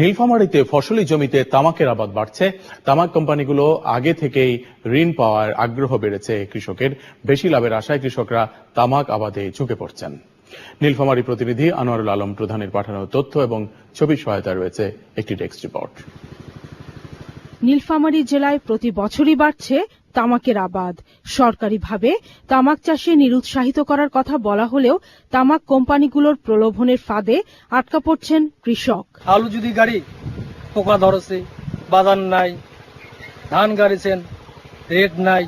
নীলফামারীতে ফসলি জমিতে তামাকের আবাদ বাড়ছে। তামাক কোম্পানিগুলো আগে থেকেই ঋণ পাওয়ার আগ্রহ বেড়েছে কৃষকের। বেশি লাভের আশায় কৃষকরা তামাক আবাদে ঝুঁকে পড়ছেন। নীলফামারী প্রতিনিধি আনোয়ারুল আলম প্রধানের পাঠানো তথ্য এবং ছবির সহায়তায় রয়েছে একটি ডেস্ক রিপোর্ট। নীলফামারী জেলায় প্রতি বছরই বাড়ছে তামাকের আবাদ। সরকারিভাবে তামাক চাষে নিরুৎসাহিত করার কথা বলা হলেও তামাক কোম্পানিগুলোর প্রলোভনের ফাঁদে আটকা পড়ছেন কৃষক। আলু যদি গাড়ি পোকা ধরেছে, বাজার নাই, ধান গাড়িছেন রেট নাই,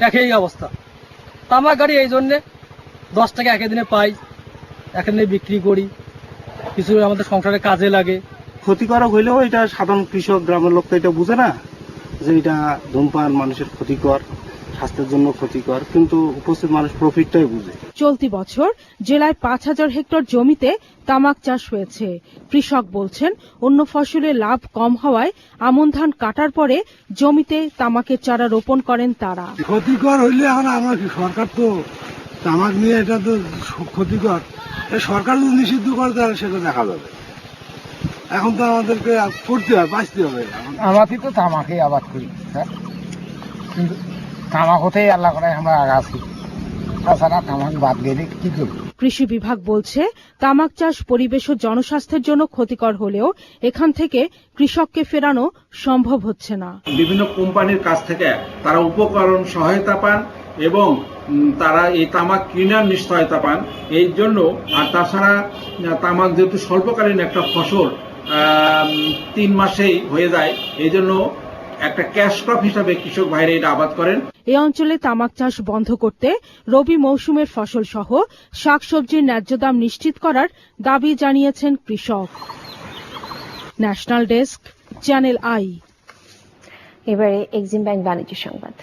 একই অবস্থা। তামাক গাড়ি এই জন্যে 10 টাকা একদিনে পাই, একদিনে বিক্রি করি, কিছু আমাদের সংসারে কাজে লাগে। ক্ষতিকারক হইলেও এটা সাধারণ কৃষক গ্রামের লোক তো এটা বুঝে না যে এটা ধূমপান মানুষের ক্ষতিকর, স্বাস্থ্যের জন্য ক্ষতিকর, কিন্তু উপস্থিত মানুষ প্রফিটটাই বুঝে। চলতি বছর জেলায় 5000 হেক্টর জমিতে তামাক চাষ হয়েছে। কৃষক বলছেন অন্য ফসলে লাভ কম হওয়ায় আমন ধান কাটার পরে জমিতে তামাকের চারা রোপণ করেন তারা। ক্ষতিকর হইলে এখন আমরা কি, সরকার তো তামাক নিয়ে এটা তো ক্ষতিকর, সরকার যদি নিষিদ্ধ করে তাহলে সেটা দেখা যাবে। এখন তো আমাদেরকে করতে হবে, বাঁচতে হবে। আমাকে তো তামাকেই আবাদ করি স্যার, কিন্তু তামাক হতেই আল্লাহ করে আমরা আগাছি, তাছাড়া তামাক বাদ গেলে কি করব। কৃষি বিভাগ বলছে তামাক চাষ পরিবেশ ও জনস্বাস্থ্যের জন্য ক্ষতিকর হলেও এখান থেকে কৃষককে ফেরানো সম্ভব হচ্ছে না। বিভিন্ন কোম্পানির কাছ থেকে তারা উপকরণ সহায়তা পান এবং তারা এই তামাক কেনার নিশ্চয়তা পান। এই জন্য আর তাছাড়া তামাক যেহেতু স্বল্পকালীন একটা ফসল, 3 মাসেই হয়ে যায়, এই জন্য একটা ক্যাশ ক্রপ হিসাবে কৃষক ভাইরা এটা আবাদ করেন। এই অঞ্চলে তামাক চাষ বন্ধ করতে রবি মৌসুমের ফসল সহ শাকসবজির ন্যায্য দাম নিশ্চিত করার দাবি জানিয়েছেন কৃষক। National desk, channel I. এবারে এক্সিম ব্যাংক বাণিজ্য সংবাদ।